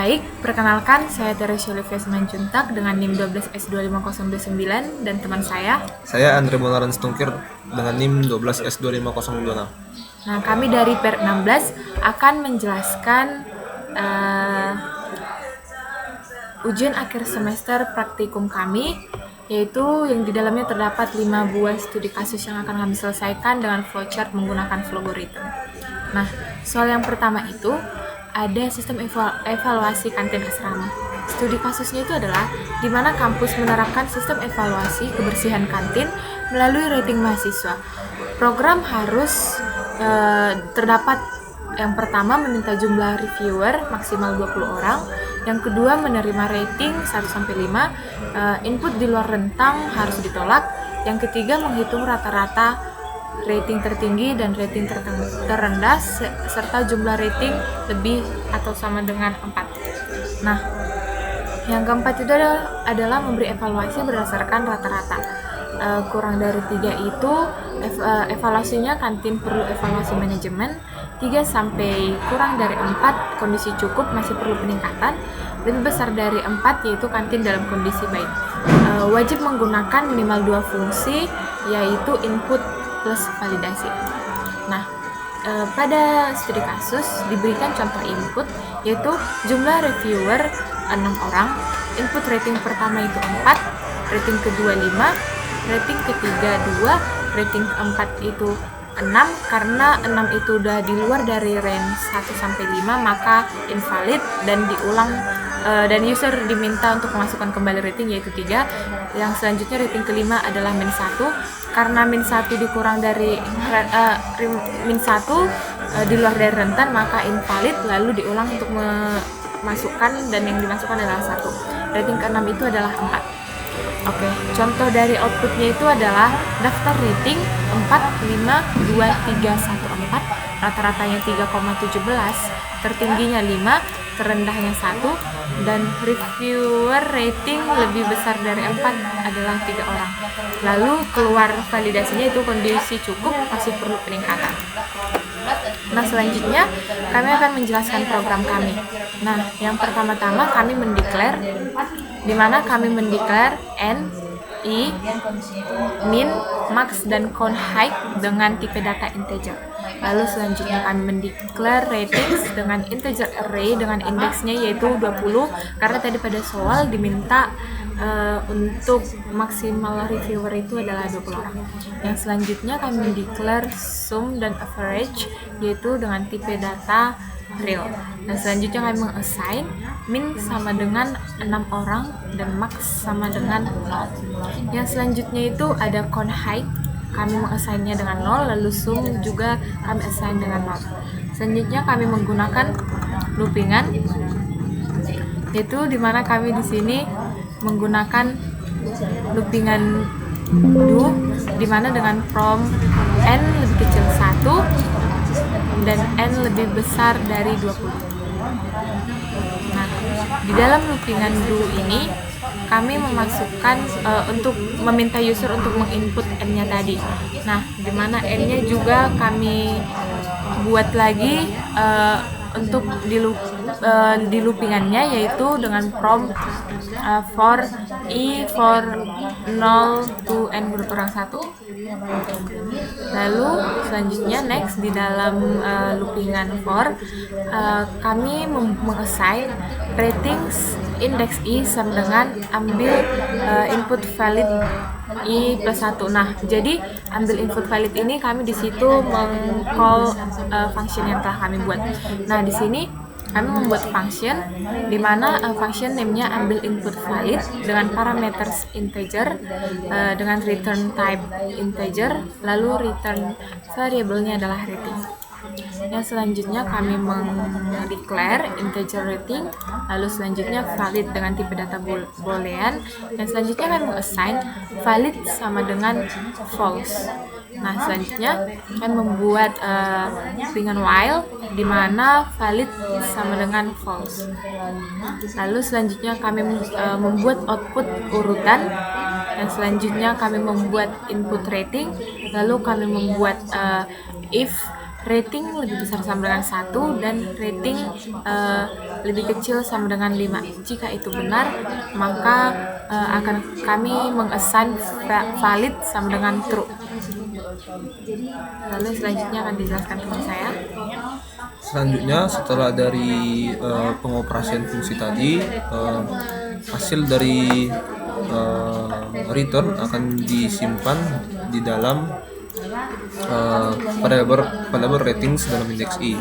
Baik, perkenalkan saya Teresia Olivia Simanjuntak dengan NIM 12S25029 dan teman saya. Saya Andre Molaran Stungkir dengan NIM 12S25026. Nah, kami dari PER 16 akan menjelaskan ujian akhir semester praktikum kami, yaitu yang di dalamnya terdapat 5 buah studi kasus yang akan kami selesaikan dengan flowchart menggunakan Flowgorithm. Nah, soal yang pertama itu ada sistem evaluasi kantin asrama. Studi kasusnya itu adalah di mana kampus menerapkan sistem evaluasi kebersihan kantin melalui rating mahasiswa. Program harus terdapat yang pertama meminta jumlah reviewer maksimal 20 orang, yang kedua menerima rating 1-5, input di luar rentang harus ditolak, yang ketiga menghitung rata-rata rating tertinggi dan rating terendah serta jumlah rating lebih atau sama dengan 4. Nah, yang keempat itu adalah memberi evaluasi berdasarkan rata-rata. Kurang dari 3 itu evaluasinya kantin perlu evaluasi manajemen, 3 sampai kurang dari 4 kondisi cukup masih perlu peningkatan, lebih besar dari 4 yaitu kantin dalam kondisi baik. Wajib menggunakan minimal 2 fungsi yaitu input plus validasi. Nah, pada studi kasus diberikan contoh input yaitu jumlah reviewer 6 orang, input rating pertama itu 4, rating kedua 5, rating ketiga 2, rating keempat itu 6. Karena 6 itu udah di luar dari range 1-5 maka invalid dan diulang dan user diminta untuk memasukkan kembali rating yaitu 3. Yang selanjutnya rating kelima adalah min 1. Karena min 1 dikurang dari min 1 di luar dari rentan maka invalid lalu diulang untuk memasukkan dan yang dimasukkan adalah 1. Rating ke-6 itu adalah 4. Oke, contoh dari outputnya itu adalah daftar rating 4, 5, 2, 3, 1, 4, rata-ratanya 3,17, tertingginya 5, terendahnya 1, dan reviewer rating lebih besar dari 4 adalah 3 orang. Lalu keluar validasinya itu kondisi cukup, masih perlu peningkatan. Nah, selanjutnya kami akan menjelaskan program kami. Nah, yang pertama-tama kami mendeklar, di mana kami mendeklar n, i, min, max, dan count height dengan tipe data integer. Lalu selanjutnya kami mendeklar ratings dengan integer array dengan indeksnya yaitu 20 karena tadi pada soal diminta untuk maksimal reviewer itu adalah 20 orang. Yang selanjutnya kami mendeklar sum dan average yaitu dengan tipe data real. Dan selanjutnya kami mengassign min sama dengan 6 orang dan max sama dengan 0. Yang selanjutnya itu ada count height, kami mengassignnya dengan 0, lalu sum juga kami assign dengan 0. Selanjutnya kami menggunakan loopingan, yaitu dimana kami di sini menggunakan loopingan do, dimana dengan from n lebih kecil 1 dan n lebih besar dari 20. Nah, di dalam loopingan do ini kami memasukkan untuk meminta user untuk menginput n-nya tadi. Nah, dimana n-nya juga kami buat lagi untuk di loopingannya yaitu dengan prompt for i for 0 to n berkurang 1. Lalu selanjutnya next di dalam loopingan for kami mengassign ratings index i sama dengan ambil input valid i plus 1. Nah, jadi ambil input valid ini kami di situ meng-call function yang telah kami buat. Nah, di sini kami membuat function di mana function name-nya ambil input valid dengan parameters integer dengan return type integer, lalu return variable-nya adalah rating. Yang selanjutnya kami mendeclare integer rating, lalu selanjutnya valid dengan tipe data boolean, dan selanjutnya kami assign valid sama dengan false. Nah, selanjutnya kami membuat loopingan while di mana valid sama dengan false. Lalu selanjutnya kami membuat output urutan, dan selanjutnya kami membuat input rating, lalu kami membuat if rating lebih besar sama dengan 1 dan rating lebih kecil sama dengan 5. Jika itu benar, maka akan kami mengassign valid sama dengan true. Lalu selanjutnya akan dijelaskan teman saya. Selanjutnya setelah dari pengoperasian fungsi tadi, hasil dari return akan disimpan di dalam variable ratings dalam indeks I.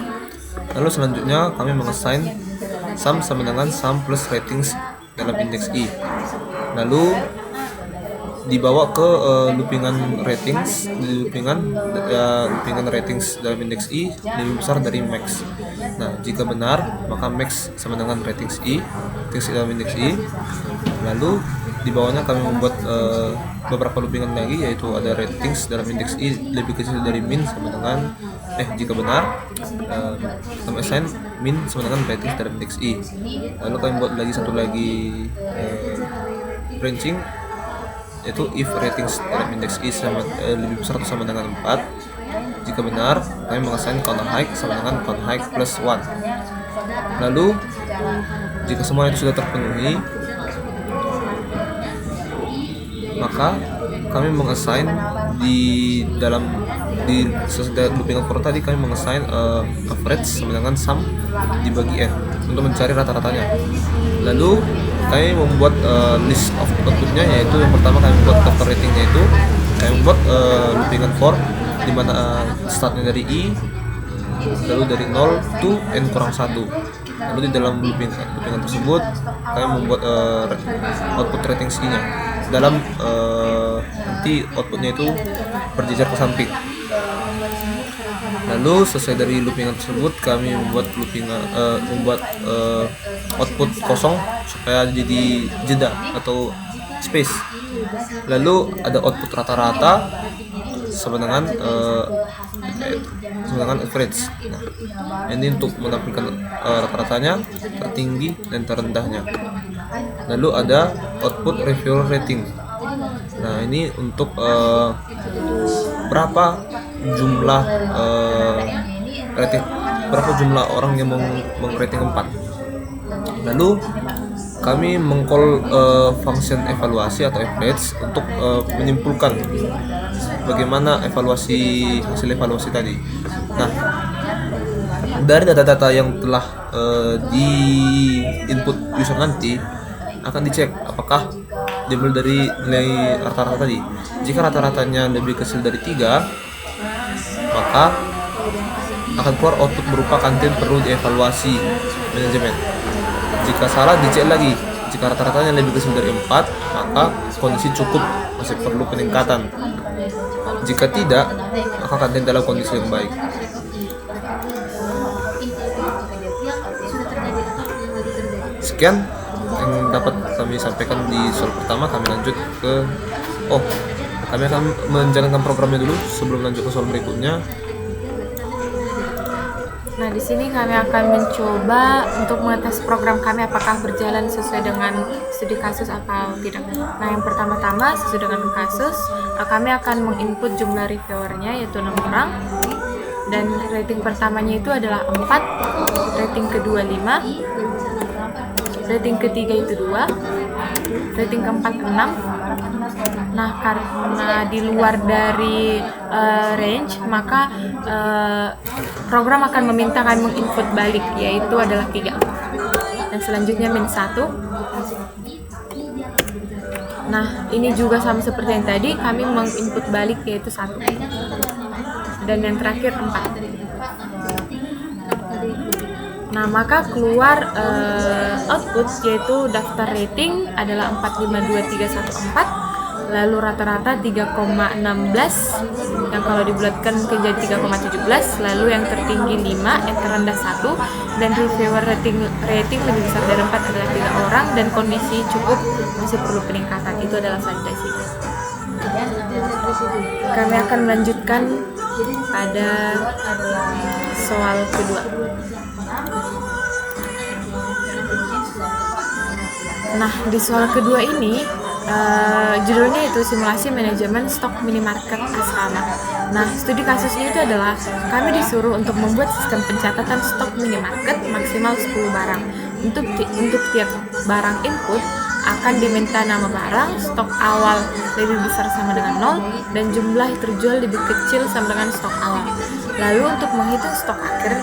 Lalu selanjutnya kami mengassign sum sama dengan sum plus ratings dalam indeks I. Lalu dibawa ke loopingan ratings, loopingan ratings dalam indeks I lebih besar dari max. Nah, jika benar, maka max sama dengan ratings I dalam indeks I. Lalu di bawahnya kami membuat beberapa loopingan lagi, yaitu ada ratings dalam indeks I lebih kecil dari min sama dengan jika benar, kami assign min sama dengan ratings dalam indeks I. Lalu kami buat lagi satu lagi branching, yaitu if ratings dalam indeks I lebih besar atau sama dengan 4. Jika benar, kami mengassign count high sama dengan count high plus 1. Lalu jika semua itu sudah terpenuhi, maka kami mengassign sesudah loopingan for tadi, kami mengassign average sama dengan sum dibagi n untuk mencari rata-ratanya. Lalu kami membuat list of outputnya, yaitu yang pertama kami membuat daftar ratingnya, itu kami membuat loopingan for di mana startnya dari I, lalu dari 0 to n kurang 1. Lalu di dalam loopingan tersebut kami membuat output ratings I nya dalam nanti outputnya itu berjejer ke samping. Lalu selesai dari loopingan tersebut, kami membuat output kosong supaya jadi jeda atau space. Lalu ada output rata-rata sama dengan average. Nah, ini untuk menampilkan rata-ratanya, tertinggi dan terendahnya. Lalu ada output reviewer rating. Nah, ini untuk berapa jumlah orang yang meng-rating 4. Lalu kami mengcall function evaluasi atau average untuk menyimpulkan bagaimana hasil evaluasi tadi. Nah, dari data-data yang telah di input user nanti akan dicek apakah diambil dari nilai rata-rata tadi. Jika rata-ratanya lebih kecil dari 3, maka akan keluar output berupa konten perlu dievaluasi manajemen. Jika salah, dicek lagi. Jika rata-ratanya lebih kecil dari 4, maka kondisi cukup, masih perlu peningkatan. Jika tidak, maka konten dalam kondisi yang baik. Sekian yang dapat kami sampaikan di soal pertama. Kami lanjut ke kami akan menjalankan programnya dulu sebelum lanjut ke soal berikutnya. Nah, di sini kami akan mencoba untuk mengetes program kami apakah berjalan sesuai dengan studi kasus atau tidak. Nah, yang pertama-tama sesuai dengan kasus, kami akan menginput jumlah reviewernya, yaitu 6 orang. Dan rating pertamanya itu adalah 4, rating kedua 5, rating ketiga itu 2, rating keempat 6. Nah, karena di luar dari range, maka program akan meminta kami menginput balik, yaitu adalah 3. Dan selanjutnya -1. Nah, ini juga sama seperti yang tadi, kami menginput balik yaitu 1. Dan yang terakhir 4. Nah, maka keluar output yaitu daftar rating adalah 4523114, lalu rata-rata 3,16, yang kalau dibulatkan menjadi 3,17, lalu yang tertinggi 5, yang terendah 1, dan reviewer rating lebih besar dari 4 adalah 3 orang, dan kondisi cukup, masih perlu peningkatan, itu adalah validasi. Kami akan melanjutkan pada soal kedua. Nah, di soal kedua ini judulnya itu simulasi manajemen stok minimarket asrama. Nah, studi kasusnya itu adalah kami disuruh untuk membuat sistem pencatatan stok minimarket maksimal 10 barang. Untuk tiap barang input akan diminta nama barang, stok awal lebih besar sama dengan 0, dan jumlah terjual lebih kecil sama dengan stok awal. Lalu untuk menghitung stok akhir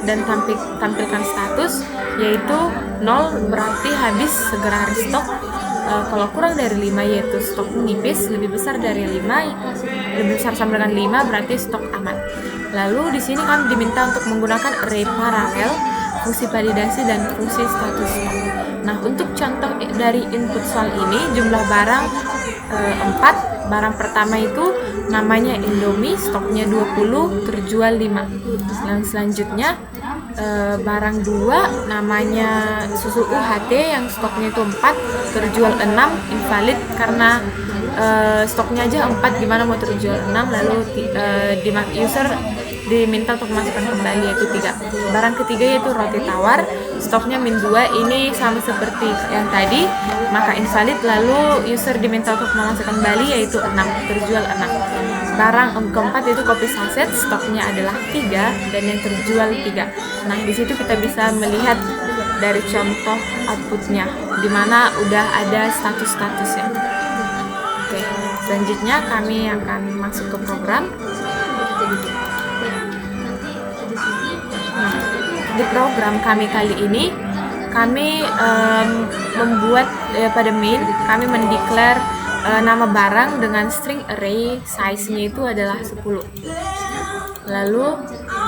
dan tampilkan status, yaitu 0 berarti habis segera restock. Kalau kurang dari 5 yaitu stok menipis, lebih besar dari 5, lebih besar sama dengan 5 berarti stok aman. Lalu di sini kami diminta untuk menggunakan array paralel, fungsi validasi dan fungsi status stok. Nah, untuk contoh dari input soal ini jumlah barang 4. Barang pertama itu namanya Indomie, stoknya 20, terjual 5. Dan selanjutnya barang 2 namanya susu UHT yang stoknya itu 4, terjual 6, invalid karena stoknya aja 4, gimana mau terjual 6. Lalu user diminta untuk memasukkan kembali yaitu 3. Barang ketiga yaitu roti tawar, stoknya -2, ini sama seperti yang tadi, maka invalid. Lalu user diminta untuk memasukkan kembali yaitu 6, terjual 6. Barang keempat yaitu kopi saset, stoknya adalah 3 dan yang terjual 3. Nah, di situ kita bisa melihat dari contoh outputnya, di mana udah ada status-statusnya. Oke, selanjutnya kami akan masuk ke program. Nah, di program kami kali ini, kami membuat pada main, kami mendeklar nama barang dengan string array, size-nya itu adalah 10. Lalu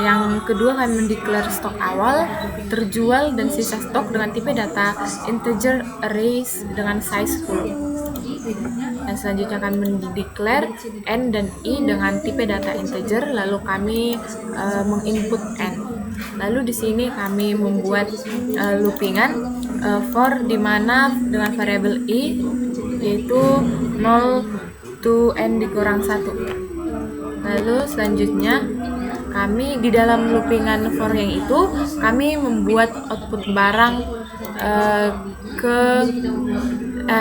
yang kedua kami mendeklar stok awal, terjual, dan sisa stok dengan tipe data integer arrays dengan size 10. Dan selanjutnya kami mendeklar n dan i dengan tipe data integer, lalu kami menginput n. Lalu di sini kami membuat loopingan for di mana dengan variabel i yaitu 0 to n dikurang 1. Lalu selanjutnya kami di dalam loopingan for yang itu kami membuat output barang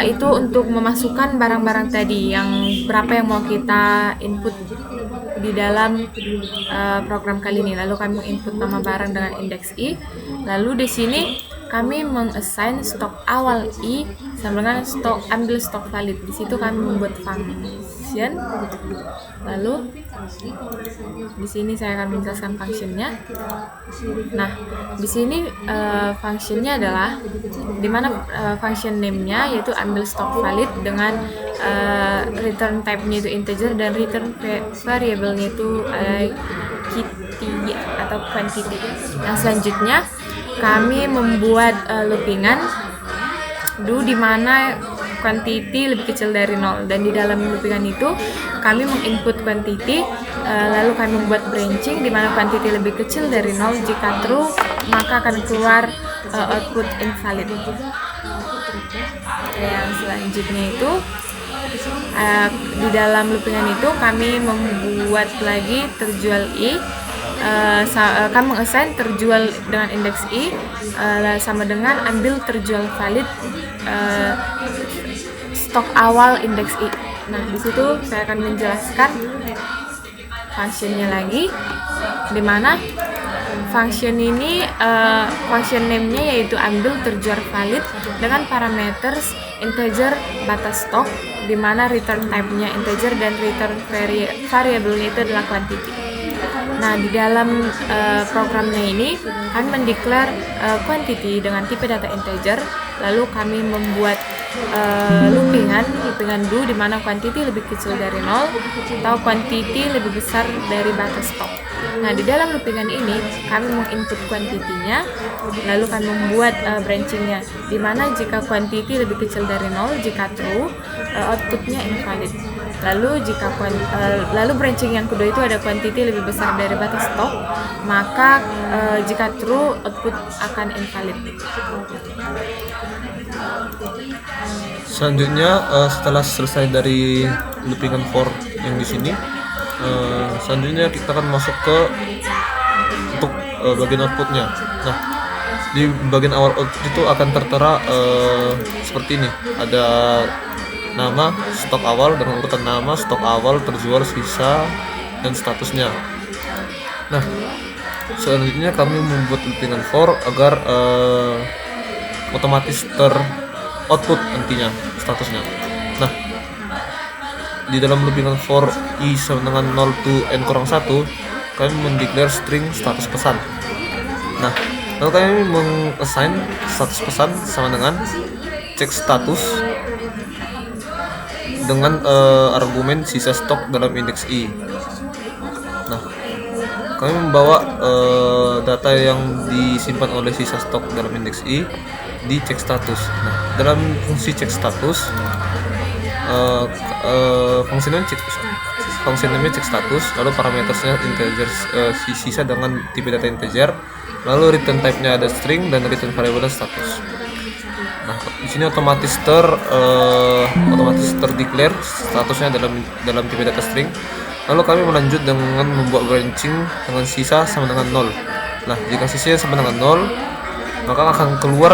itu untuk memasukkan barang-barang tadi yang berapa yang mau kita input di dalam program kali ini. Lalu kami menginput nama barang dengan indeks i. Lalu di sini kami mengassign stok awal i sama dengan ambil stok valid. Di situ kami membuat function. Lalu di sini saya akan menjelaskan functionnya. Nah, di sini functionnya adalah di mana function name-nya yaitu ambil stok valid dengan return type-nya itu integer dan return variable-nya itu quantity atau quantity. Yang selanjutnya kami membuat loopingan do di mana quantity lebih kecil dari 0, dan di dalam loopingan itu kami menginput quantity, lalu kami membuat branching di mana quantity lebih kecil dari 0. Jika true maka akan keluar output invalid. Yang selanjutnya itu di dalam loopingan itu kami membuat lagi terjual i, kami mengassign terjual dengan indeks i sama dengan ambil terjual valid stok awal indeks i. Nah, di situ saya akan menjelaskan functionnya lagi, di mana function ini function name-nya yaitu ambil terjual valid dengan parameters integer batas stok, di mana return type-nya integer dan return variable-nya itu adalah quantity. Nah, di dalam programnya ini kami mendeklar quantity dengan tipe data integer, lalu kami membuat loopingan do di mana quantity lebih kecil dari 0 atau quantity lebih besar dari batas stok. Nah, di dalam loopingan ini kami menginput quantity-nya, lalu kami membuat branching-nya di mana jika quantity lebih kecil dari 0, jika true output-nya invalid. Lalu lalu branching yang kedua itu ada quantity lebih besar dari batas stok, maka jika true output akan invalid. Selanjutnya setelah selesai dari loopingan for yang di sini, selanjutnya kita akan masuk ke untuk bagian outputnya. Nah, di bagian awal output itu akan tertera seperti ini, ada nama stok awal dengan urutan nama stok awal terjual sisa dan statusnya. Nah, selanjutnya kami membuat loopingan for agar otomatis output nantinya statusnya. Nah, di dalam loopingan for i sama dengan 0 to n kurang 1, kami mendeklar string status pesan. Nah, lalu kami mengassign status pesan sama dengan cek status dengan argumen sisa stok dalam indeks i. Nah, kami membawa data yang disimpan oleh sisa stok dalam indeks i di cek status. Nah, dalam fungsi cek status, fungsi namanya cek status, lalu parametersnya integer, sisa dengan tipe data integer, lalu return type-nya ada string dan return variable status. Nah, di sini otomatis terdeclare statusnya dalam tipe data string. Lalu kami melanjut dengan membuat branching dengan sisa sama dengan 0. Nah, jika sisanya sama dengan 0, maka akan keluar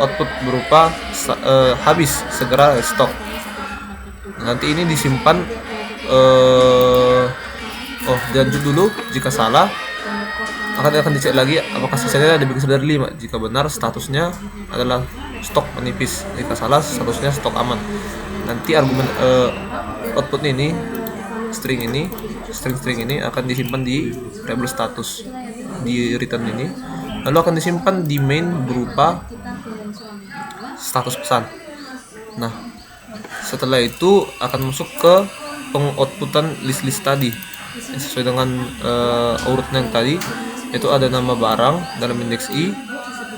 output berupa habis, segera stok. Nanti ini disimpan, lanjut dulu. Jika salah, akan dicek lagi apakah sisanya lebih besar dari 5. Jika benar, statusnya adalah stok menipis. Jika salah, statusnya stok aman. Nanti argumen output ini, string ini akan disimpan di variable status di return ini, lalu akan disimpan di main berupa status pesan. Nah, setelah itu akan masuk ke pengoutputan list tadi sesuai dengan urutnya yang tadi, yaitu ada nama barang dalam indeks i,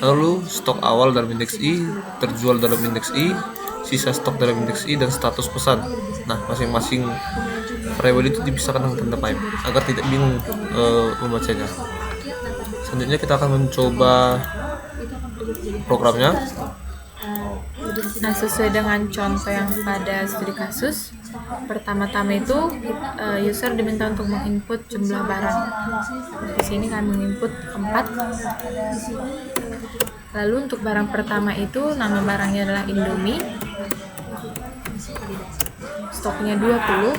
lalu stok awal dalam indeks i, terjual dalam indeks i, sisa stok dalam indeks i, dan status pesan. Nah, masing-masing variable itu dipisahkan dengan tanda pipe agar tidak bingung membacanya. Selanjutnya kita akan mencoba programnya. Nah, sesuai dengan contoh yang pada studi kasus, pertama-tama itu user diminta untuk menginput jumlah barang. Di sini kami menginput 4. Lalu untuk barang pertama itu nama barangnya adalah Indomie, stoknya 20,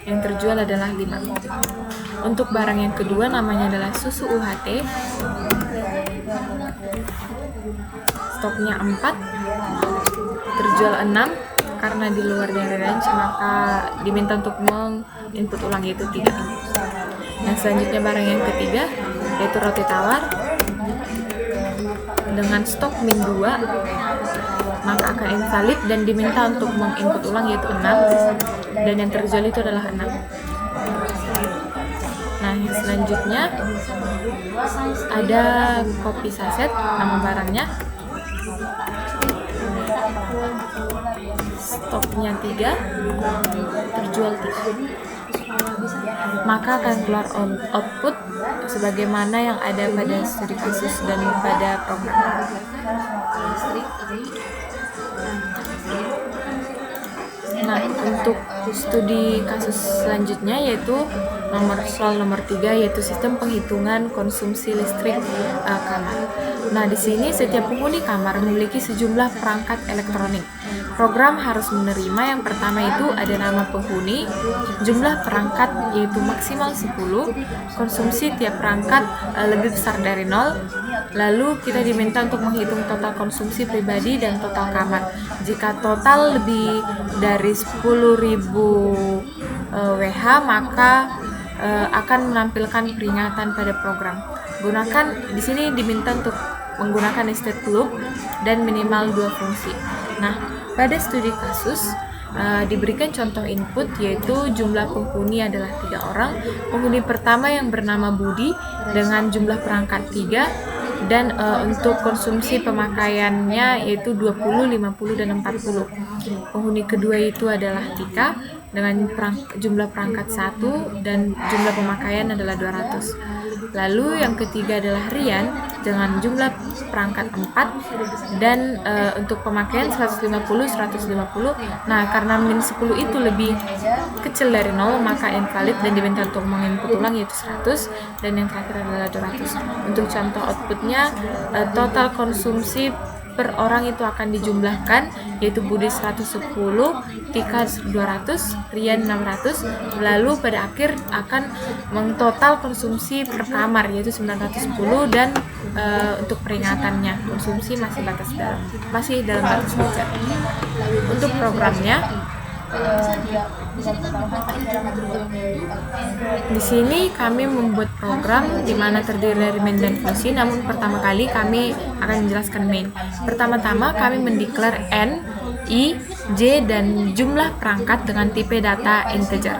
yang terjual adalah 5. Untuk barang yang kedua namanya adalah susu UHT, stoknya 4, terjual 6. Karena di luar dari range, maka diminta untuk menginput ulang, yaitu 3. Nah, selanjutnya barang yang ketiga yaitu roti tawar dengan stok min 2, maka akan invalid dan diminta untuk menginput ulang, yaitu 6, dan yang terjual itu adalah 6. Nah, yang selanjutnya ada kopi saset, nama barangnya, stoknya 3, terjual 3. Maka akan keluar output sebagaimana yang ada pada studi kasus dan pada program. Nah, untuk studi kasus selanjutnya yaitu soal nomor 3, yaitu sistem penghitungan konsumsi listrik kamar. Nah, di sini setiap penghuni kamar memiliki sejumlah perangkat elektronik. Program harus menerima yang pertama itu ada nama penghuni, jumlah perangkat yaitu maksimal 10, konsumsi tiap perangkat lebih besar dari 0. Lalu kita diminta untuk menghitung total konsumsi pribadi dan total kamar. Jika total lebih dari 10.000 WH, maka akan menampilkan peringatan pada program. Gunakan di sini diminta untuk menggunakan nested loop dan minimal 2 fungsi. Nah, pada studi kasus diberikan contoh input yaitu jumlah penghuni adalah 3 orang. Penghuni pertama yang bernama Budi dengan jumlah perangkat 3, dan untuk konsumsi pemakaiannya yaitu 20, 50, dan 40. Penghuni kedua itu adalah Tika dengan jumlah perangkat 1 dan jumlah pemakaian adalah 200. Lalu yang ketiga adalah Rian dengan jumlah perangkat 4 dan untuk pemakaian 150, 150. Nah, karena min 10 itu lebih kecil dari 0, maka invalid dan diminta untuk menginput ulang yaitu 100, dan yang terakhir adalah 200. Untuk contoh outputnya, total konsumsi per orang itu akan dijumlahkan, yaitu Budi 110, Tika 200, Rian 600. Lalu pada akhir akan mengtotal konsumsi per kamar, yaitu 910, dan untuk peringatannya konsumsi masih dalam batas wajar. Untuk programnya, di sini kami membuat program di mana terdiri dari main dan fungsi. Namun pertama kali kami akan menjelaskan main. Pertama-tama kami mendeklar n, i, j dan jumlah perangkat dengan tipe data integer.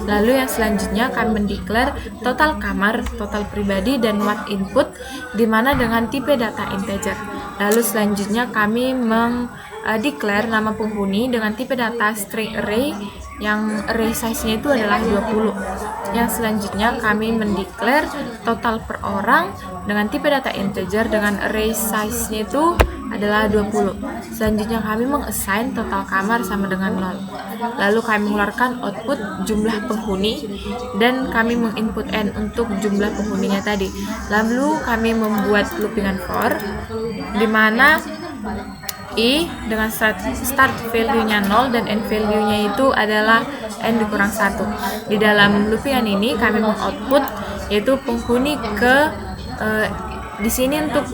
Lalu yang selanjutnya kami mendeklar total kamar, total pribadi, dan watt input di mana dengan tipe data integer. Lalu selanjutnya kami mendeklar nama penghuni dengan tipe data string array yang array size-nya itu adalah 20. Yang selanjutnya kami mendeklar total per orang dengan tipe data integer dengan array size-nya itu adalah 20. Selanjutnya kami mengassign total kamar sama dengan 0. Lalu kami mengeluarkan output jumlah penghuni dan kami menginput n untuk jumlah penghuninya tadi. Lalu kami membuat loopingan for di mana i dengan start value-nya 0 dan end value-nya itu adalah n dikurang 1. Di dalam loopingan ini kami mengoutput yaitu penghuni ke di sini untuk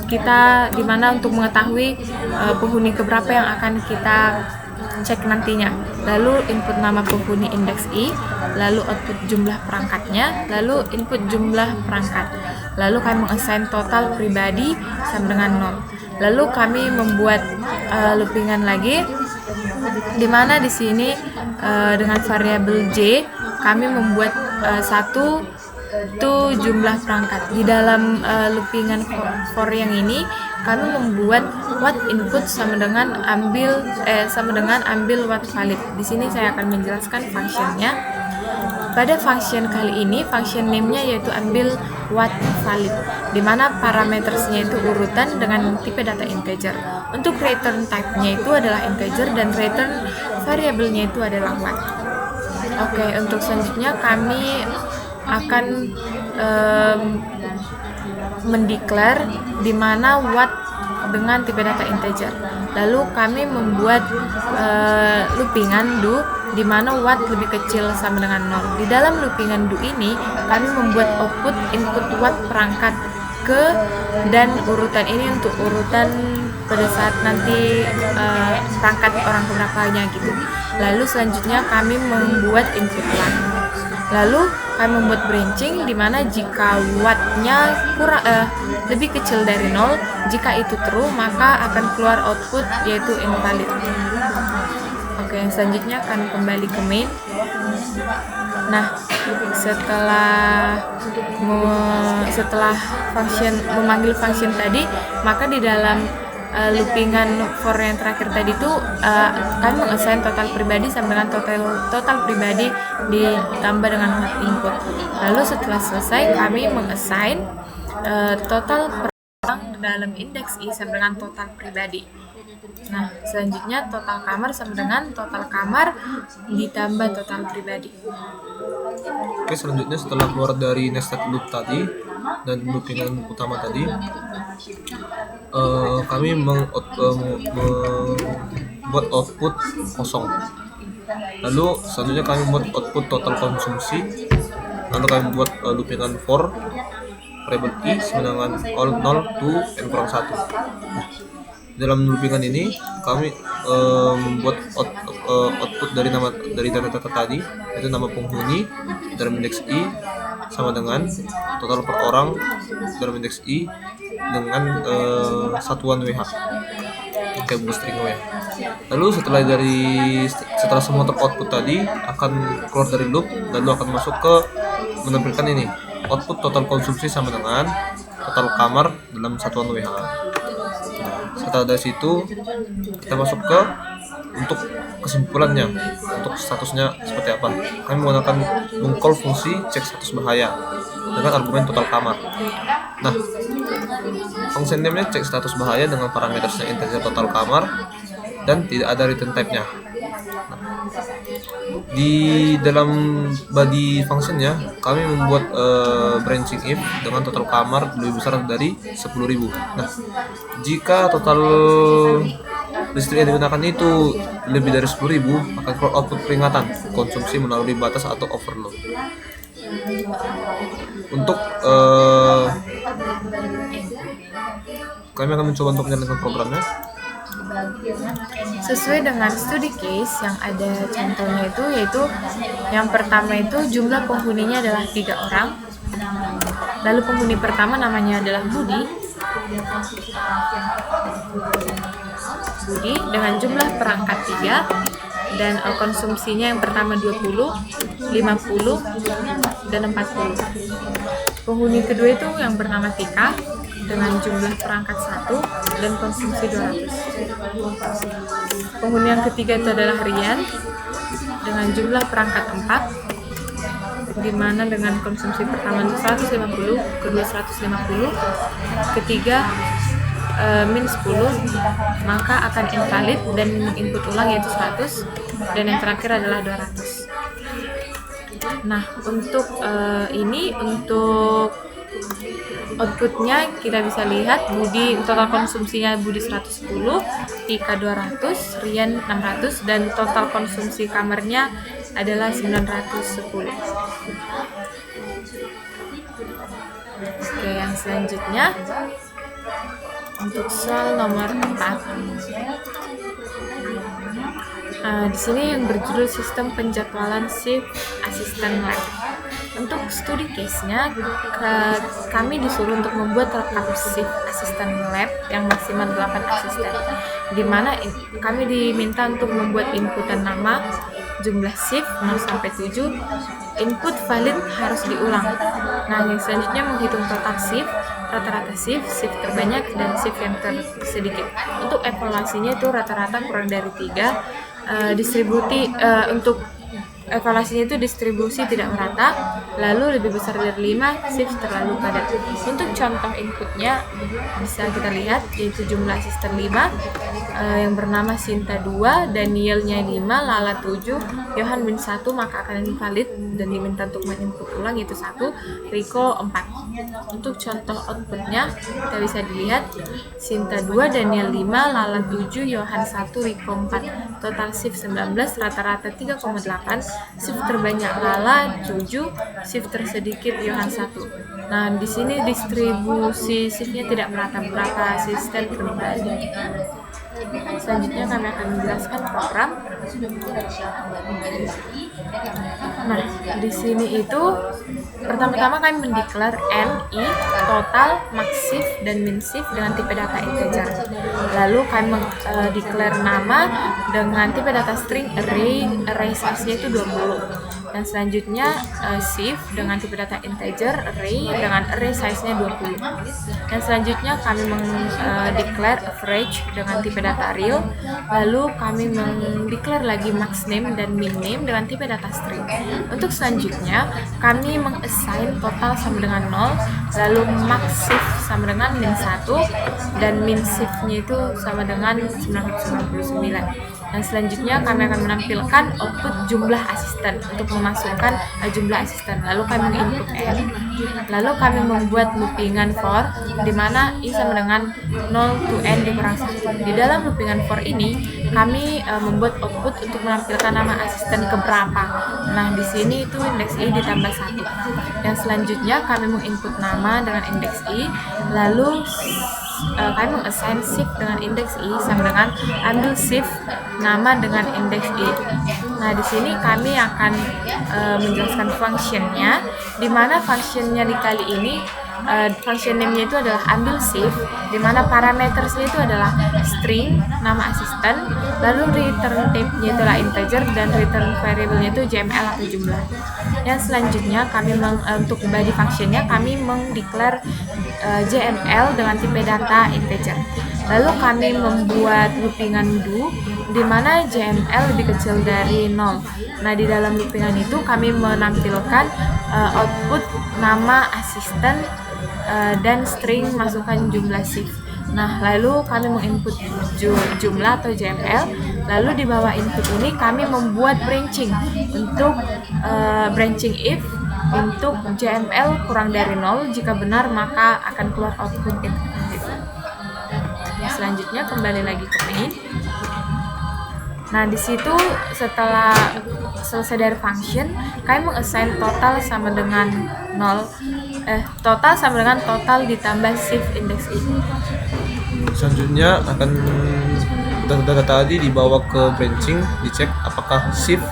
kita dimana untuk mengetahui penghuni keberapa yang akan kita cek nantinya. Lalu input nama penghuni indeks i, lalu output jumlah perangkatnya, lalu input jumlah perangkat. Lalu kami mengassign total pribadi sama dengan 0. Lalu kami membuat loopingan lagi di mana di sini dengan variabel j kami membuat satu itu jumlah perangkat. Di dalam loopingan for yang ini kami membuat watt input sama dengan ambil watt valid. Di sini saya akan menjelaskan functionnya. Pada function kali ini function name-nya yaitu ambil watt valid, di mana parametersnya itu urutan dengan tipe data integer. Untuk return type-nya itu adalah integer dan return variabelnya itu adalah watt. Oke, untuk selanjutnya kami akan mendeklar di mana watt dengan tipe data integer. Lalu kami membuat loopingan do di mana watt lebih kecil sama dengan 0. Di dalam loopingan do ini kami membuat output input watt perangkat ke dan urutan ini untuk urutan pada saat nanti perangkat orang keberapanya gitu. Lalu selanjutnya kami membuat input watt. Lalu kami membuat branching di mana jika wattnya lebih kecil dari 0, jika itu true maka akan keluar output yaitu invalid. Oke, selanjutnya akan kembali ke main. Nah, setelah function memanggil function tadi, maka di dalam loopingan for yang terakhir tadi itu kami mengassign total pribadi sama dengan total pribadi ditambah dengan watt input. Lalu setelah selesai kami mengassign total per orang dalam indeks i sama dengan total pribadi. Nah, selanjutnya total kamar sama dengan total kamar ditambah total pribadi. Oke, selanjutnya setelah keluar dari nested loop tadi dan loopingan utama tadi, kami membuat output kosong. Lalu selanjutnya kami membuat output total konsumsi. Lalu kami membuat loopingan for variable i sama dengan all 0 to n kurang 1. Dalam loopingan ini kami membuat output dari data tadi, yaitu nama penghuni dalam indeks i sama dengan total per orang dalam indeks i dengan satuan WH, kayak buku string WH. Lalu setelah semua output tadi akan keluar dari loop, lalu akan masuk ke menampilkan ini output total konsumsi sama dengan total kamar dalam satuan WH. Setelah dari situ kita masuk ke untuk kesimpulannya, untuk statusnya seperti apa. Kami menggunakan mengcall fungsi cek status bahaya dengan argumen total kamar. Nah, function name-nya cek status bahaya dengan parametersnya integer total kamar dan tidak ada return type-nya. Nah, Di dalam body functionnya kami membuat branching if dengan total kamar lebih besar dari 10.000. Nah, jika total listrik yang digunakan itu lebih dari 10.000, akan keluar output peringatan konsumsi melalui batas atau overload. Untuk kami akan mencoba untuk menjalankan programnya. Sesuai dengan studi case yang ada contohnya itu, yaitu yang pertama itu jumlah penghuninya adalah 3 orang. Lalu penghuni pertama namanya adalah Budi dengan jumlah perangkat 3 dan konsumsinya yang pertama 20, 50, dan 40. Penghuni kedua itu yang bernama Tika dengan jumlah perangkat 1 dan konsumsi 200. Penghuni yang ketiga itu adalah Rian dengan jumlah perangkat 4, di mana dengan konsumsi pertama 150, kedua 150, ketiga min 10, maka akan invalid dan input ulang yaitu 100, dan yang terakhir adalah 200. Nah, untuk untuk outputnya kita bisa lihat Budi, total konsumsinya Budi 110, Tika 200, Rian 600, dan total konsumsi kamarnya adalah 910. Oke, yang selanjutnya untuk soal nomor 4. Di sini yang berjudul sistem penjadwalan shift asisten lab. Untuk studi case-nya, kami disuruh untuk membuat rekap shift asisten lab yang maksimal 8 asisten, di mana kami diminta untuk membuat inputan nama, jumlah shift 0 sampai 7, input valid harus diulang. Nah, yang selanjutnya menghitung total shift, rata-rata shift terbanyak, dan shift yang tersedikit. Untuk evaluasinya itu rata-rata kurang dari 3. Untuk evaluasinya itu distribusi tidak merata, lalu lebih besar dari 5, shift terlalu padat. Untuk contoh inputnya bisa kita lihat, yaitu jumlah asisten 5, yang bernama Sinta 2, Danielnya 5, Lala 7, Yohan min 1, maka akan invalid dan diminta untuk men-input ulang yaitu 1, Riko 4. Untuk contoh outputnya kita bisa dilihat, Sinta 2, Daniel 5, Lala 7, Yohan 1, Riko 4. Total shift 19, rata-rata 3,8, shift terbanyak Lala 7, shift tersedikit Yohan 1. Nah, di sini distribusi shiftnya tidak merata, berapa asisten pribadi. Selanjutnya kami akan menjelaskan program. Nah, di sini itu pertama-tama kami mendeklar n, i, total, max shift, dan min shift dengan tipe data integer. Lalu kami mendeklar nama dengan tipe data string array size-nya itu 20. Dan selanjutnya shift dengan tipe data integer array dengan array size-nya 20. Dan selanjutnya kami mendeklar average dengan tipe data real. Lalu kami mendeklar lagi max name dan min name dengan tipe data string. Untuk selanjutnya kami mengassign total sama dengan 0, lalu max shift sama dengan min 1, dan min shift-nya itu sama dengan 999. Dan selanjutnya kami akan menampilkan output jumlah asisten untuk memasukkan jumlah asisten. Lalu kami menginput n. Lalu kami membuat loopingan for, di mana i sama dengan 0 to n dikurang 1. Di dalam loopingan for ini kami membuat output untuk menampilkan nama asisten keberapa. Nah, di sini itu indeks i ditambah 1. Dan selanjutnya kami menginput nama dengan indeks i, lalu kami mengassign shift dengan indeks i sama dengan ambil shift nama dengan indeks i. Nah, di sini kami akan menjelaskan functionnya, di mana functionnya di kali ini function name-nya itu adalah ambil shift, di mana parametersnya itu adalah string, nama asisten, lalu return type-nya itu adalah integer, dan return variable-nya itu JML atau jumlah. Yang selanjutnya kami untuk body function-nya kami mendeklar JML dengan tipe data integer. Lalu kami membuat loopingan do, di mana JML lebih kecil dari 0. Nah, di dalam loopingan itu kami menampilkan output nama asisten dan string masukkan jumlah shift. Nah, lalu kami menginput jumlah atau JML, Lalu di bawah input ini kami membuat branching untuk branching if untuk JML kurang dari 0, jika benar maka akan keluar output invalid. Selanjutnya kembali lagi ke main. Nah, di situ setelah selesai dari function, kami mengassign total sama dengan total ditambah shift index i. Selanjutnya akan data tadi dibawa ke branching, dicek apakah shift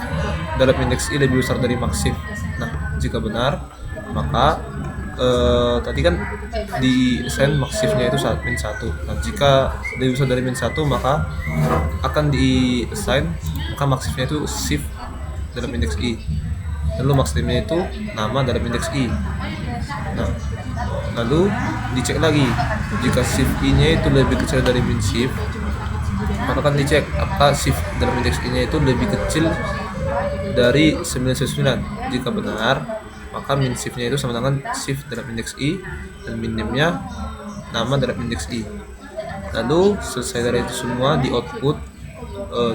dalam indeks i lebih besar dari max shift. Nah, jika benar maka tadi kan di assign max shift-nya itu min 1. Nah, jika lebih besar dari min 1 maka akan di assign maka max shift-nya itu shift dalam indeks i. Lalu max name-nya itu nama dalam indeks i. Nah, lalu dicek lagi jika shift i-nya itu lebih kecil dari min shift, maka akan dicek apakah shift dalam indeks i-nya itu lebih kecil dari 999. Jika benar maka min shift-nya itu sama dengan shift dalam indeks i dan min name-nya nama dalam indeks i. Lalu selesai dari itu semua di output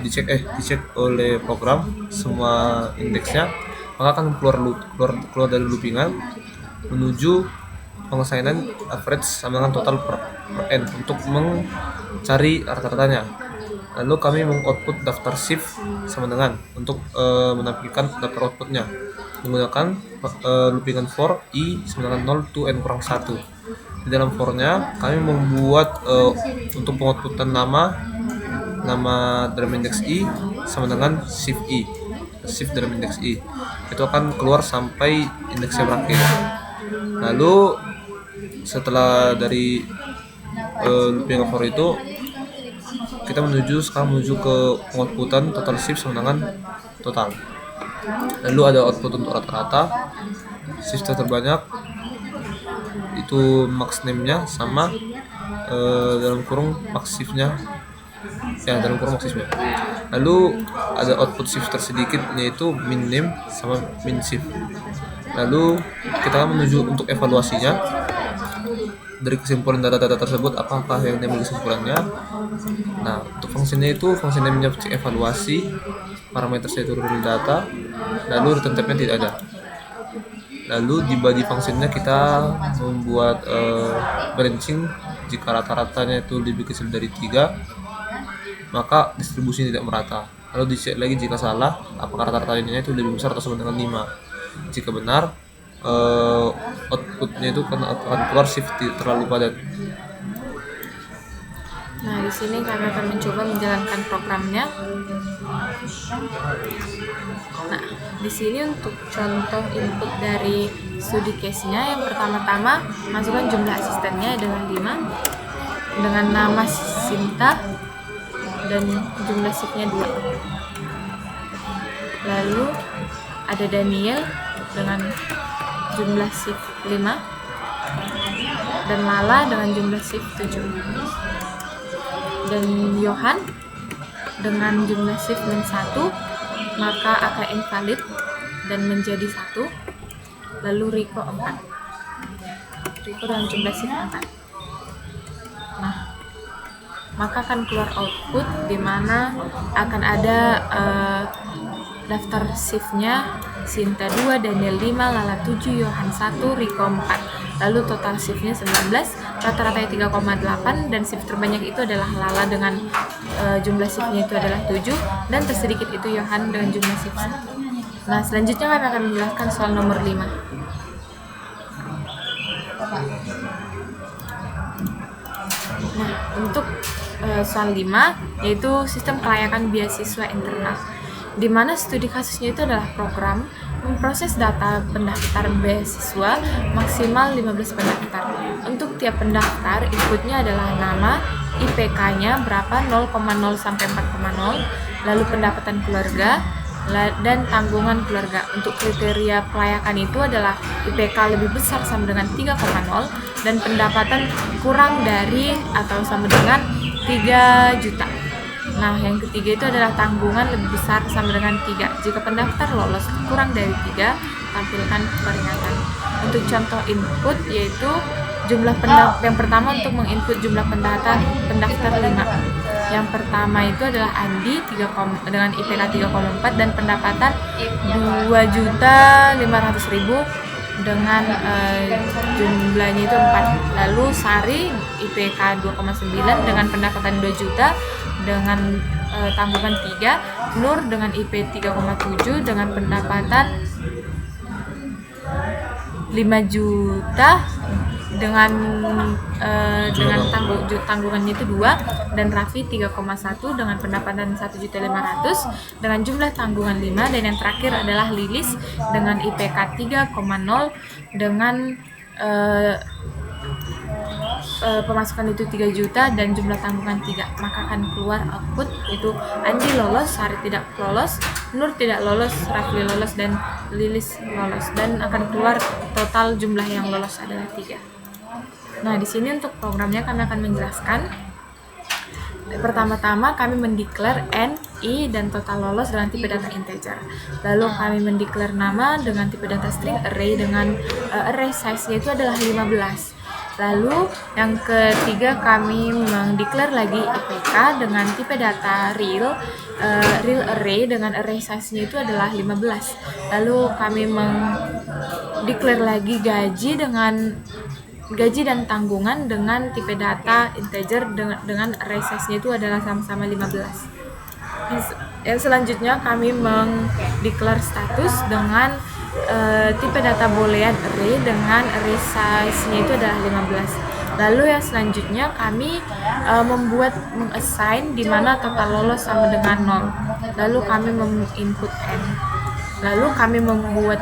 dicek oleh program semua indeksnya, maka akan keluar dari loopingan menuju pengassignan average sama dengan total per n untuk mencari rata-ratanya. Lalu kami mengoutput daftar shift sama dengan untuk menampilkan daftar outputnya menggunakan loopingan for i sama dengan 0 to n kurang 1. Di dalam for-nya kami membuat untuk pengoutputan nama dalam indeks i sama dengan shift dalam indeks i. Itu akan keluar sampai indeksnya berakhir. Lalu setelah dari looping for itu kita menuju ke pengoutputan total shift sama dengan total. Lalu ada output untuk rata-rata, shift terbanyak itu max name-nya sama dalam kurung max shift-nya. Dalam kurung max shift-nya. Lalu ada output shift tersedikit yaitu min name sama min shift. Lalu kita menuju untuk evaluasinya. Dari kesimpulan data-data tersebut apakah yang diambil kesimpulannya. Nah, untuk fungsinya itu fungsi namanya cek evaluasi, parameternya itu real data, lalu return type-nya tidak ada. Lalu di body functionnya kita membuat branching jika rata-ratanya itu lebih kecil dari 3 maka distribusinya tidak merata. Lalu dicek lagi jika salah apakah rata-ratanya itu lebih besar atau sama dengan 5. Jika benar outputnya itu akan keluar shift terlalu padat. Nah, di sini kami akan mencoba menjalankan programnya. Nah, di sini untuk contoh input dari studi case-nya, yang pertama-tama masukkan jumlah asistennya adalah 5 dengan nama Sinta dan jumlah shift-nya 2. Lalu ada Daniel dengan jumlah shift 5 dan Lala dengan jumlah shift 7 dan Johan dengan jumlah shift min 1 maka akan invalid dan menjadi 1. Lalu Riko dengan jumlah shift 4. Nah, maka akan keluar output di mana akan ada daftar shift-nya Sinta 2, Daniel 5, Lala 7, Johan 1, Riko 4. Lalu total shift-nya 19, rata-ratanya 3,8 dan shift terbanyak itu adalah Lala dengan jumlah shift-nya itu adalah 7 dan tersedikit itu Johan dengan jumlah shift 1. Nah, selanjutnya kami akan menjelaskan soal nomor 5. Nah, untuk soal 5 yaitu sistem kelayakan beasiswa internal, di mana studi kasusnya itu adalah program memproses data pendaftar beasiswa maksimal 15 pendaftar. Untuk tiap pendaftar, inputnya adalah nama, IPK-nya berapa 0,0 sampai 4,0, lalu pendapatan keluarga dan tanggungan keluarga. Untuk kriteria kelayakan itu adalah IPK lebih besar sama dengan 3,0 dan pendapatan kurang dari atau sama dengan 3 juta. Nah, yang ketiga itu adalah tanggungan lebih besar sama dengan 3. Jika pendaftar lolos kurang dari 3, tampilkan peringatan. Untuk contoh input yaitu jumlah yang pertama untuk menginput jumlah pendaftar 5. Yang pertama itu adalah Andi dengan IPK 3,4 dan pendapatan 2.500.000 dengan jumlahnya itu 4. Lalu Sari IPK 2,9 dengan pendapatan 2 juta dengan tanggungan 3. Nur dengan IP 3,7 dengan pendapatan 5 juta dengan tanggungannya itu 2, dan Raffi 3,1 dengan pendapatan 1.500.000 dengan jumlah tanggungan 5, dan yang terakhir adalah Lilis dengan IPK 3,0 dengan pemasukan itu 3 juta dan jumlah tanggungan 3. Maka akan keluar output itu Andi lolos, Sari tidak lolos, Nur tidak lolos, Rafli lolos, dan Lilis lolos, dan akan keluar total jumlah yang lolos adalah 3. Nah, di sini untuk programnya kami akan menjelaskan. Pertama-tama kami mendeklar N, I, dan total lolos dengan tipe data integer. Lalu kami mendeklar nama dengan tipe data string array dengan array size-nya itu adalah 15. Lalu yang ketiga kami mendeklar lagi IPK dengan tipe data real array dengan array size-nya itu adalah 15. Lalu kami mendeklar lagi gaji dan tanggungan dengan tipe data integer dengan array size-nya itu adalah sama-sama 15. Yang selanjutnya kami mendeklar status dengan tipe data boolean array dengan array size-nya itu adalah 15. Lalu yang selanjutnya kami mengassign di mana total lolos sama dengan 0. Lalu kami input n. Lalu kami membuat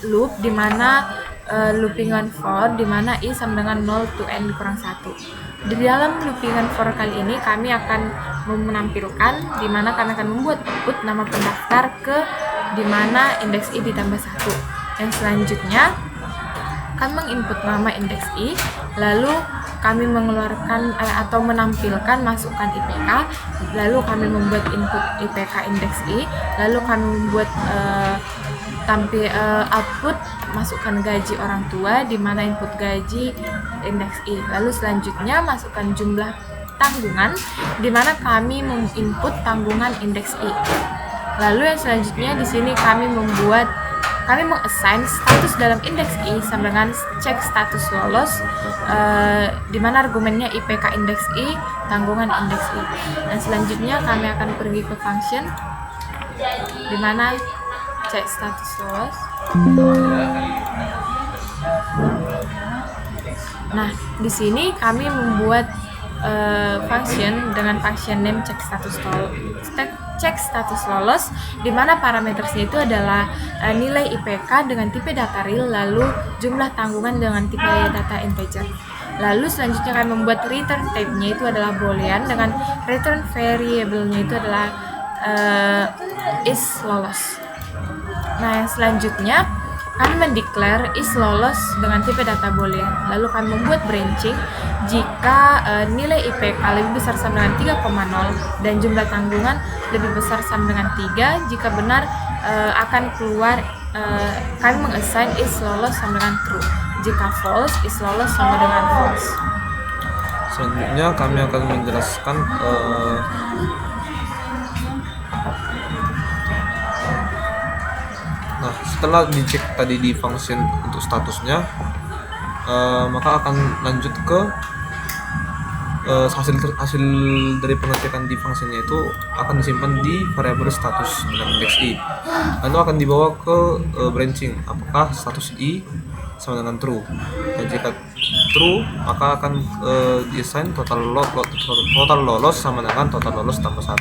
loop di mana loopingan for di mana i sama dengan 0 to n kurang 1. Di dalam loopingan for kali ini kami akan menampilkan di mana kami akan membuat output nama pendaftar ke di mana indeks i ditambah 1. Yang selanjutnya kami menginput nama indeks i, lalu kami mengeluarkan atau menampilkan masukan IPK, lalu kami membuat input IPK indeks i, lalu kami membuat output masukkan gaji orang tua di mana input gaji indeks i. Lalu selanjutnya masukkan jumlah tanggungan di mana kami menginput tanggungan indeks i. Lalu yang selanjutnya di sini kami mengassign status dalam indeks i sama dengan cek status lolos di mana argumennya IPK indeks i, tanggungan indeks i. Dan selanjutnya kami akan pergi ke function di mana cek status lolos. Nah, di sini kami membuat function dengan function name cek status lolos di mana parametersnya itu adalah nilai IPK dengan tipe data real, lalu jumlah tanggungan dengan tipe data integer. Lalu selanjutnya kami membuat return type-nya itu adalah boolean dengan return variable-nya itu adalah is lolos. Nah, yang selanjutnya kami mendeklar is lolos dengan tipe data boolean. Lalu kami membuat branching jika nilai IPK lebih besar sama dengan 3,0 dan jumlah tanggungan lebih besar sama dengan 3. Jika benar akan keluar kami mengassign is lolos sama dengan true. Jika false, is lolos sama dengan false. Selanjutnya kami akan menjelaskan nah, setelah dicek tadi di function untuk statusnya, maka akan lanjut ke hasil dari pengecekan di fungsinya itu akan disimpan di variabel status dengan indeks i. Lalu akan dibawa ke branching apakah status i sama dengan true. Dan jika true, maka akan diassign total lolos sama dengan total lolos tambah 1.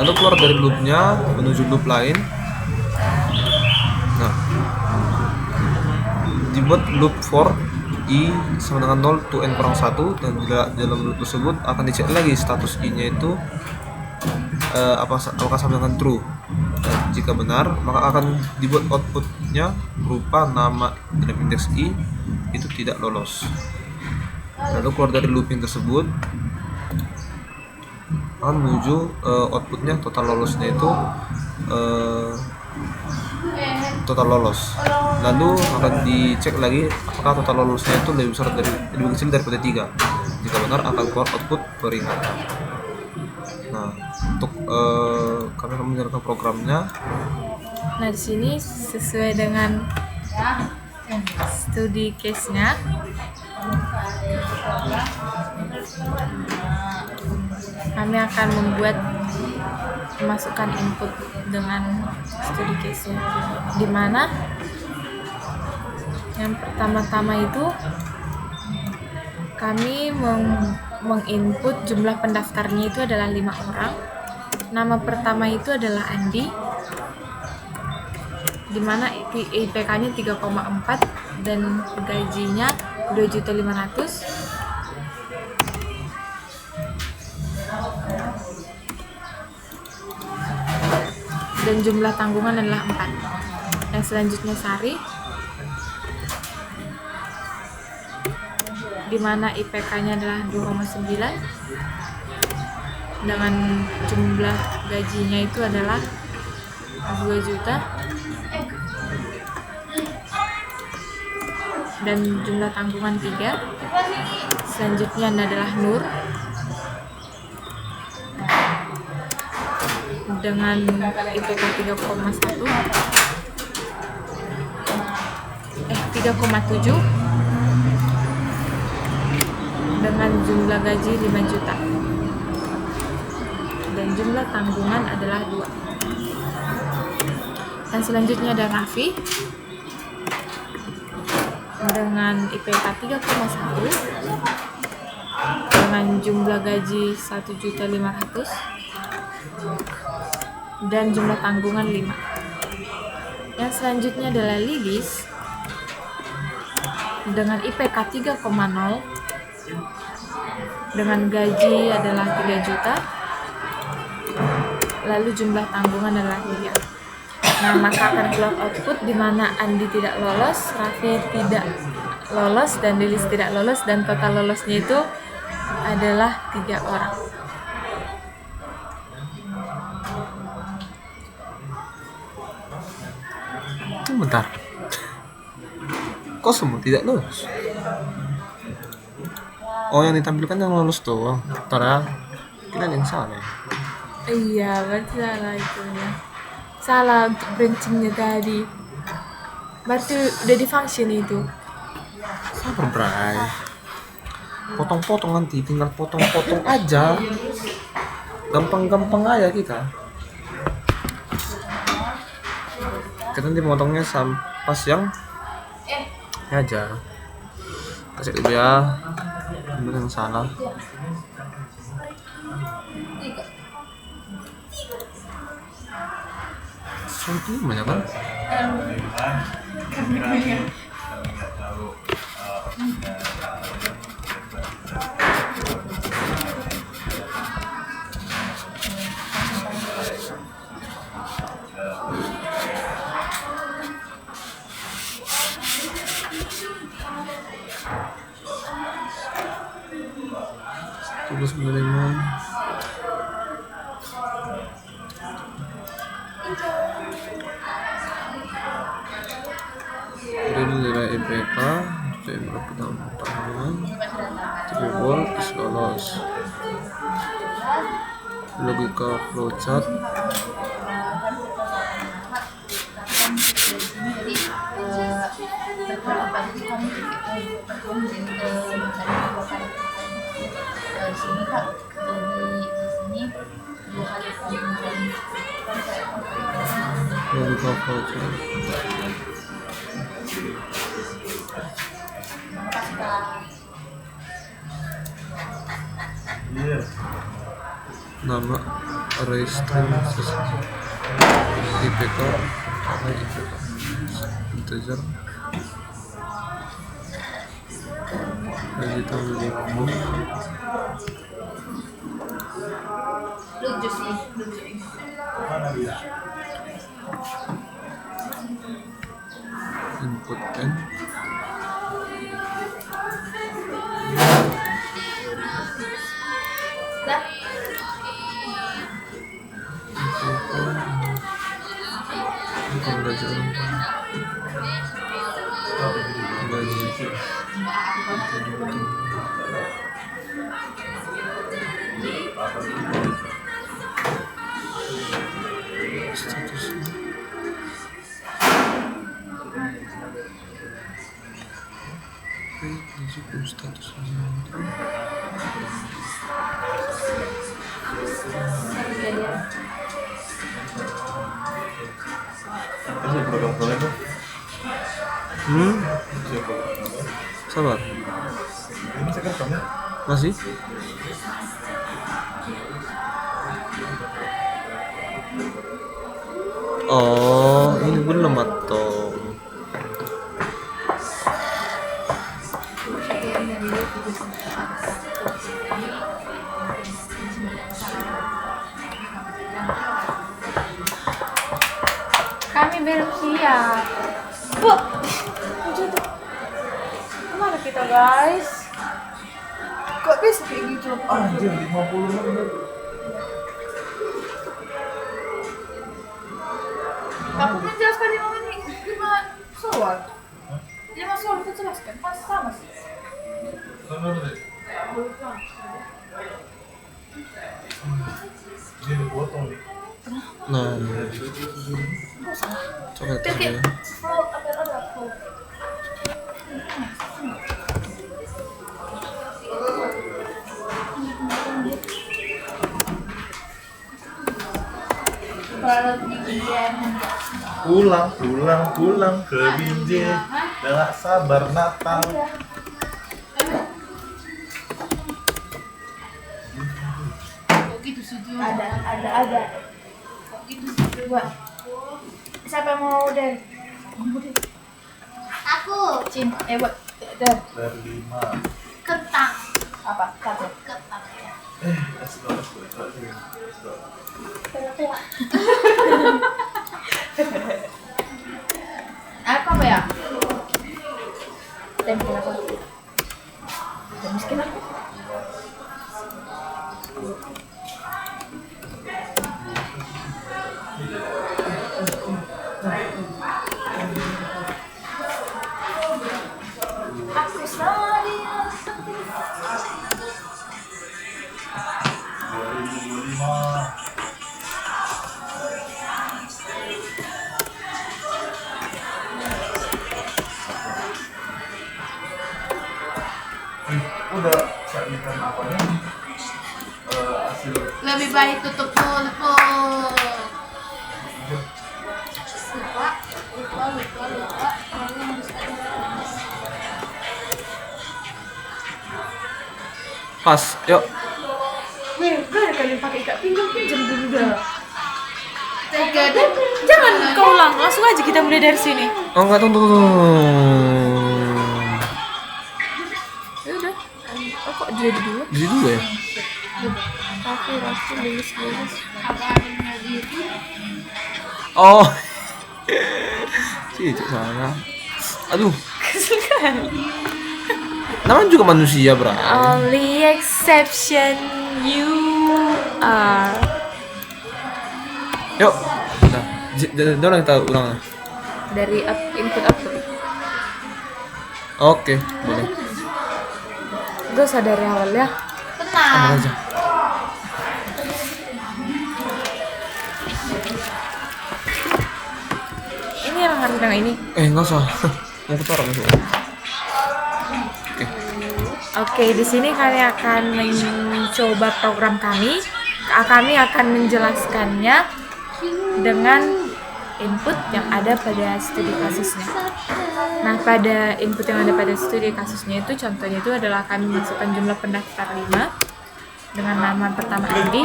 Lalu keluar dari loopnya menuju loop lain. Nah, dibuat loop for i sama dengan 0 to n kurang 1, dan dalam loop tersebut akan dicek lagi status i nya itu apakah sama dengan true. Dan jika benar, maka akan dibuat outputnya berupa nama dalam indeks i itu tidak lolos. Lalu keluar dari looping tersebut akan menuju outputnya total lolosnya itu total lolos. Lalu akan dicek lagi apakah total lolosnya itu lebih kecil daripada 3. Jika benar akan keluar output peringatan. Nah, untuk kami akan menjalankan programnya. Nah, di sini sesuai dengan studi case-nya, kami akan memasukkan input dengan studi case-nya, di mana yang pertama-tama itu kami menginput jumlah pendaftarnya itu adalah 5 orang. Nama pertama itu adalah Andi, di mana IPK-nya 3,4 dan gajinya 2.500.000. Dan jumlah tanggungan adalah 4. Yang selanjutnya Sari, di mana IPK-nya adalah 2,9 dengan jumlah gajinya itu adalah 2 juta dan jumlah tanggungan 3. Selanjutnya adalah Nur dengan IPK 3,7 dengan jumlah gaji 5 juta dan jumlah tanggungan adalah 2. Dan selanjutnya ada Raffi dengan IPK 3,1 dengan jumlah gaji 1.500.000 dan jumlah tanggungan 5. Yang selanjutnya adalah Lilis dengan IPK 3,0 dengan gaji adalah 3 juta, lalu jumlah tanggungan adalah 3. Nah, maka akan keluar output di mana Andi tidak lolos, Raffi tidak lolos, dan Lilis tidak lolos, dan total lolosnya itu adalah 3 orang. Bentar, kok semua tidak lolos? Oh, yang ditampilkan yang lolos doang. Bentar ya, kita yang salah ya. Iya, berarti salah itunya. Salah untuk branchingnya tadi. Berarti udah di function itu. Sabar, Bray. Potong-potong nanti, tinggal potong-potong aja. Gampang-gampang aja kita. Kita nanti potongnya pas yang ini aja. Kasih dulu ya. Bener yang salah. Itu banyak kan? Tulis menerima. Ini nilai IPK berapa tahun 3 volt is lolos. Logika flowchart. Sini Kak, dari sini 2 kali Logika flowchart. Nama registrar IPK integer gaji tahun 2020 input n gaji Sabar. Masih? Oh, ini belum atau? Kami belum siap. Bu, kemana kita guys? Kok bisa kayak gitu? Anjir 50 menit. Aku menjelaskan 5 menit, 5 soal. 5 soal aku jelaskan, pas sama sih. Ini dipotong nih. Nah, coba tes dulu. Pulang ke Binjai. Udah gak sabar Natal. Kok gitu sih Jun? Ada. Kok gitu sih Jun? Coba. Siapa mau dari? Aku Cin, buat dari Berlima. kentang. apa? Satu. Kentang ya. Let's go. Aku apa ya? Tempe apa? Udah miskin aku. Aku selalu 2005. Udah sajikan apanya? Hasil Lebih baik tutup mulut. Lupa. Pas, yuk. Udah kalian pakai ikat pinjam dulu dah. Tiga. Jangan kau ulang, langsung aja kita mulai dari sini. Oh enggak, tunggu. Ya udah. Oh kok jadi dulu? Jadi dulu ya? Rafi, lilis. Oh. Cicik salah. Aduh. Namanya juga manusia, Bro. Only exception you are. Yuk. Nah, jangan kita ulang. Dari input output. Oke, boleh. Gak usah dari awal ya. Sama Tenang. aja. Ini yang harus yang ini. Enggak usah. Mau ketara masuk. Oke. Oke, di sini kami akan mencoba program kami. Kami akan menjelaskannya dengan input yang ada pada studi kasusnya. Nah, pada input yang ada pada studi kasusnya itu contohnya itu adalah kami masukkan jumlah pendaftar 5 dengan nama pertama Andi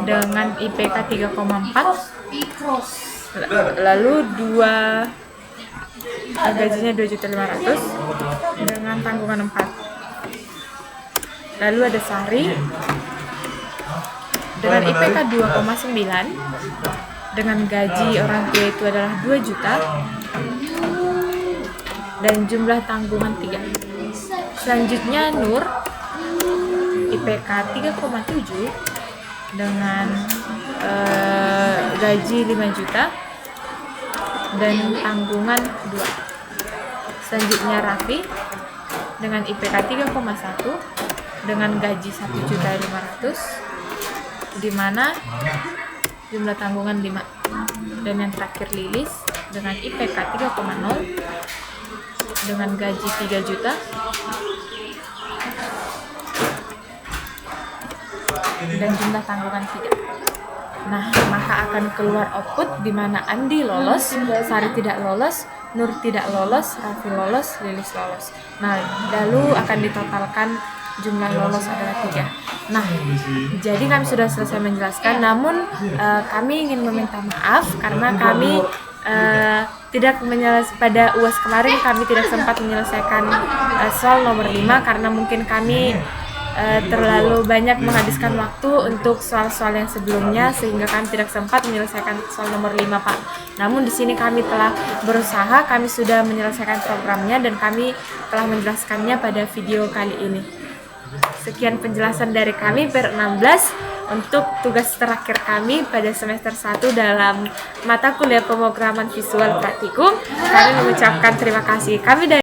dengan IPK 3,4, Ikros. lalu gajinya 2.500.000 dengan tanggungan 4. Lalu ada Sari dengan IPK 2,9 dengan gaji orang tua itu adalah 2 juta dan jumlah tanggungan 3. Selanjutnya Nur IPK 3,7 dengan gaji 5 juta dan tanggungan 2. Selanjutnya Raffi dengan IPK 3,1 dengan gaji 1.500.000, di mana jumlah tanggungan 5. Dan yang terakhir Lilis dengan IPK 3,0 dengan gaji 3 juta dan jumlah tanggungan 3. Nah, maka akan keluar output di mana Andi lolos, Sari tidak lolos, Nur tidak lolos, Raffi lolos, Lilis lolos. Nah, lalu akan ditotalkan jumlah lolos adalah 3. Nah, jadi kami sudah selesai menjelaskan, namun kami ingin meminta maaf karena kami tidak pada UAS kemarin kami tidak sempat menyelesaikan soal nomor 5 karena mungkin kami terlalu banyak menghabiskan waktu untuk soal-soal yang sebelumnya sehingga kami tidak sempat menyelesaikan soal nomor 5, Pak. Namun di sini kami telah berusaha, kami sudah menyelesaikan programnya dan kami telah menjelaskannya pada video kali ini. Sekian penjelasan dari kami per 16 untuk tugas terakhir kami pada semester 1 dalam mata kuliah pemrograman visual praktikum. Kami mengucapkan terima kasih. Kami dari